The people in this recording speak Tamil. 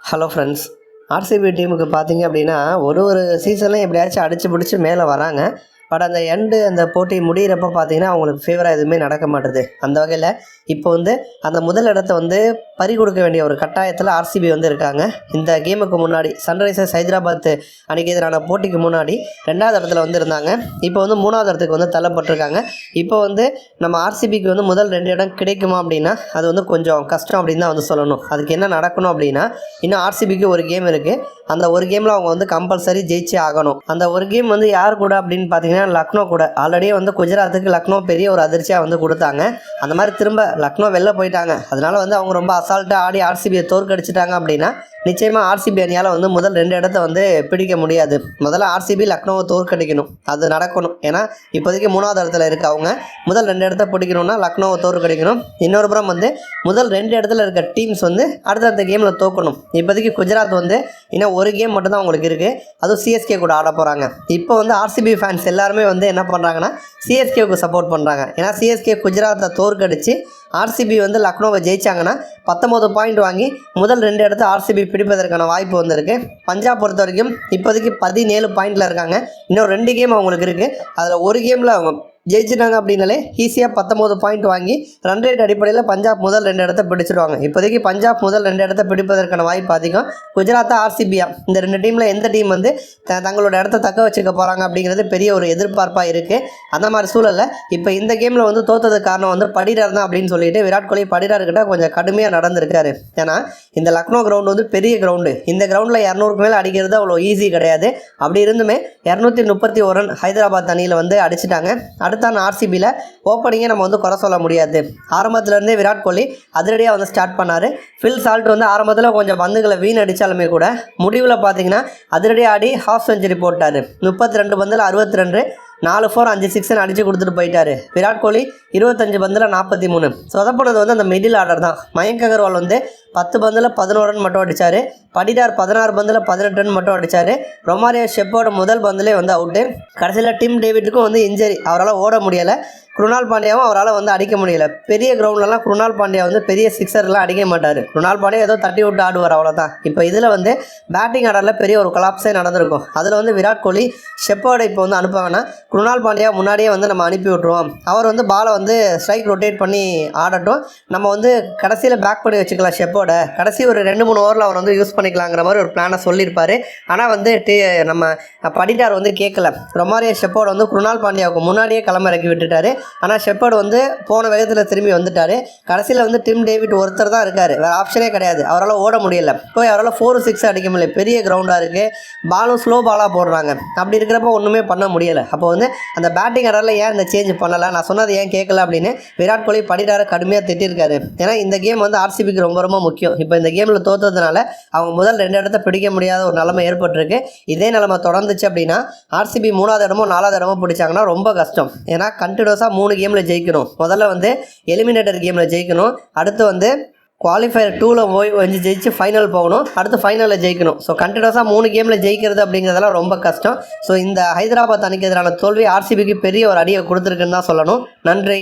Hello friends. ஆர்சிபி டீமுக்கு பார்த்தீங்க அப்படின்னா ஒரு சீசன்லையும் எப்படியாச்சும் அடித்து பிடிச்சி மேலே வராங்க. பட் அந்த அந்த போட்டி முடிகிறப்ப பார்த்தீங்கன்னா அவங்களுக்கு ஃபேவராக எதுவுமே நடக்க மாட்டுது. அந்த வகையில் இப்போ அந்த முதல் இடத்த பறி கொடுக்க வேண்டிய ஒரு கட்டாயத்தில் ஆர்சிபி இருக்காங்க. இந்த கேமுக்கு முன்னாடி சன்ரைசர்ஸ் ஹைதராபாத் அன்றைக்கி எதிரான போட்டிக்கு முன்னாடி 2வது இடத்துல இருந்தாங்க. இப்போ 3வது இடத்துக்கு தள்ளப்பட்டிருக்காங்க. இப்போ நம்ம ஆர்சிபிக்கு முதல் 2 இடம் கிடைக்குமா அப்படின்னா அது கொஞ்சம் கஷ்டம் அப்படின்னு தான் சொல்லணும். அதுக்கு என்ன நடக்கணும் அப்படின்னா, இன்னும் ஆர்சிபிக்கு ஒரு கேம் இருக்குது. அந்த ஒரு கேமில் அவங்க கம்பல்சரி ஜெயிச்சே ஆகணும். அந்த ஒரு கேம் யார் கூட அப்படின்னு பார்த்தீங்கன்னா லக்னோ கூட. ஆல்ரெடியே குஜராத்துக்கு லக்னோ பெரிய ஒரு அதிர்ச்சியாக கொடுத்தாங்க. அந்த மாதிரி திரும்ப லக்னோ வெளில போயிட்டாங்க. அதனால அவங்க ரொம்ப அசால்ட்டாக ஆடி ஆர்சிபியை தோற்கடிச்சிட்டாங்க அப்படின்னா நிச்சயமாக ஆர்சிபி அணியால் முதல் 2 இடத்த பிடிக்க முடியாது. முதல்ல ஆர்சிபி லக்னோவை தோற்கடிக்கணும், அது நடக்கணும். ஏன்னா இப்போதைக்கு 3வது இடத்துல இருக்க அவங்க முதல் 2 இடத்த பிடிக்கணும்னா லக்னோவை தோற்கடிக்கணும். இன்னொரு புறம் முதல் 2 இடத்துல இருக்க டீம்ஸ் அடுத்தடுத்த கேமில் தோக்கணும். இப்போதைக்கு குஜராத் இன்னும் ஒரு கேம் மட்டும்தான் அவங்களுக்கு இருக்குது. அதுவும் சிஎஸ்கே கூட ஆட போகிறாங்க. இப்போ ஆர்சிபி ஃபேன்ஸ் எல்லாருமே என்ன பண்ணுறாங்கன்னா சிஎஸ்கேவுக்கு சப்போர்ட் பண்ணுறாங்க. ஏன்னா சிஎஸ்கே குஜராத்தை தோற்கடித்து ஆர்சிபி லக்னோவை ஜெயிச்சாங்கன்னா 19 பாயிண்ட் வாங்கி முதல் 2 இடத்த ஆர்சிபி பிடிப்பதற்கான வாய்ப்பு இருக்குது. பஞ்சாப் பொறுத்த வரைக்கும் இப்போதைக்கு 17 பாயிண்டில் இருக்காங்க. இன்னும் 2 கேம் அவங்களுக்கு இருக்குது. அதில் ஒரு கேமில் அவங்க ஜெயிச்சிட்டாங்க அப்படின்னாலே ஈஸியாக 19 பாயிண்ட் வாங்கி ரன் ரேட் அடிப்படையில் பஞ்சாப் முதல் 2 இடத்த பிடிச்சிடுவாங்க. இப்போதைக்கு பஞ்சாப் முதல் 2 இடத்த பிடிப்பதற்கான வாய்ப்பு அதிகம். குஜராத்தா ஆர்சிபியா இந்த 2 டீமில் எந்த டீம் தங்களோட இடத்த தக்க வச்சுக்க போகிறாங்க அப்படிங்கிறது பெரிய ஒரு எதிர்பார்ப்பாக இருக்குது. அந்த மாதிரி சூழலில் இப்போ இந்த கேமில் தோற்றதுக்கு காரணம் படிடார் தான் அப்படின்னு சொல்லிட்டு விராட் கோலி படிடார்கிட்ட கொஞ்சம் கடுமையாக நடந்திருக்காரு. ஏன்னா இந்த லக்னோ கிரவுண்டு பெரிய கிரவுண்டு. இந்த கிரவுண்டில் 200க்கு மேலே அடிக்கிறது அவ்வளோ ஈஸி கிடையாது. அப்படி இருந்துமே 231 ரன் ஹைதராபாத் அணியில் அடிச்சிட்டாங்க. அடுத்தான ஆர்சிபியில் ஓப்பனிங்கே நம்ம குறை சொல்ல முடியாது. ஆரம்பத்துலேருந்தே விராட் கோலி அதிரடியாக ஸ்டார்ட் பண்ணார். ஃபில் சால்ட் ஆரம்பத்தில் கொஞ்சம் பந்துகளை வீணடித்தாலுமே கூட முடிவில் பார்த்தீங்கன்னா அதிரடியாக ஆடி ஹாஃப் செஞ்சுரி போட்டார். 32 பந்தில் 62 ரன், 4 4 5 6 அடித்து கொடுத்துட்டு போயிட்டார். விராட் கோலி 25 பந்தில் 43. சொதப்பினது அந்த மிடில் ஆர்டர் தான். மயங்க் அகர்வால் 10 பந்தில் 11 ரன் மட்டும் அடித்தார். படிடார் 16 பந்தில் 18 ரன் மட்டும் அடித்தார். ரொமாரியோ ஷெப்போட முதல் பந்திலே அவுட்டு. கடைசியில் டிம் டேவிட்டுக்கும் இன்ஜரி, அவரால் ஓட முடியலை. குருணால் பாண்டியாவும் அவரால் அடிக்க முடியல. பெரிய கிரவுண்ட்லலாம் குருணால் பாண்டியா பெரிய சிக்ஸர்லாம் அடிக்க மாட்டார். குருணால் பாண்டியா ஏதோ தட்டி விட்டு ஆடுவார், அவ்வளோதான். இப்போ இதில் பேட்டிங் ஆர்டரில் பெரிய ஒரு கொலாப்ஸே நடந்திருக்கும். அதில் விராட் கோலி ஷெப்போர்டை இப்போ அனுப்ப வேணாம், குருணால் பாண்டியா முன்னாடியே நம்ம அனுப்பி விட்ருவோம். அவர் பாலை ஸ்ட்ரைக் ரொட்டேட் பண்ணி ஆடட்டும், நம்ம கடைசியில் பேக் பண்ணி வச்சுக்கலாம் ஷெப்போர்டை. கடைசி ஒரு 2-3 ஓவரில் அவர் யூஸ் பண்ணிக்கலாங்கிற மாதிரி ஒரு பிளானை சொல்லியிருப்பார். ஆனால் நம்ம படிடார் கேட்கல. ரொமாரியோ ஷெப்போர்டு குருணால் பாண்டியாவுக்கு முன்னாடியே களமிறக்கி விட்டுட்டார். ஆனால் ஷெப்பர்டு போன வேகத்தில் திரும்பி வந்துட்டார். கடைசியில் டிம் டேவிட் ஒருத்தர் தான் இருக்கார், வேறு ஆப்ஷனே கிடையாது. அவரால் ஓட முடியல. போய் அவரால் 4 6 அடிக்க முடியல. பெரிய கிரவுண்டாக இருக்குது, பாலும் ஸ்லோ பாலாக போடுறாங்க. அப்படி இருக்கிறப்ப ஒன்றுமே பண்ண முடியலை. அப்போ அந்த பேட்டிங் ஆர்டரில் ஏன் இந்த சேஞ்ச் பண்ணலை, நான் சொன்னது ஏன் கேட்கல அப்படின்னு விராட் கோலி படிடாரை கடுமையாக திட்டிருக்காரு. ஏன்னா இந்த கேம் ஆர்சிபிக்கு ரொம்ப ரொம்ப முக்கியம். இப்போ இந்த கேமில் தோற்றதுனால அவங்க முதல் 2 இடத்த பிடிக்க முடியாத ஒரு நிலைமை ஏற்பட்டிருக்கு. இதே நிலைமை தொடர்ந்துச்சு அப்படின்னா ஆர்சிபி 3வது இடமோ 4வது இடமோ பிடிச்சாங்கன்னா ரொம்ப கஷ்டம். ஏன்னா கண்டினியூஸாக 3 கேமில் ஜெயிக்கணும். முதல்ல எலிமினேட்டர் கேமில் ஜெயிக்கணும். அடுத்து குவாலிஃபயர் 2ல் ஜெயிச்சு ஃபைனல் போகணும். அடுத்து ஃபைனலில் ஜெயிக்கணும். ஸோ கண்டினியூஸாக 3 கேமில் ஜெயிக்கிறது அப்படிங்கிறதெல்லாம் ரொம்ப கஷ்டம். ஸோ இந்த ஹைதராபாத் அணிக்கு எதிரான தோல்வி ஆர்சிபிக்கு பெரிய ஒரு அடியை கொடுத்துருக்குன்னு தான் சொல்லணும். நன்றி.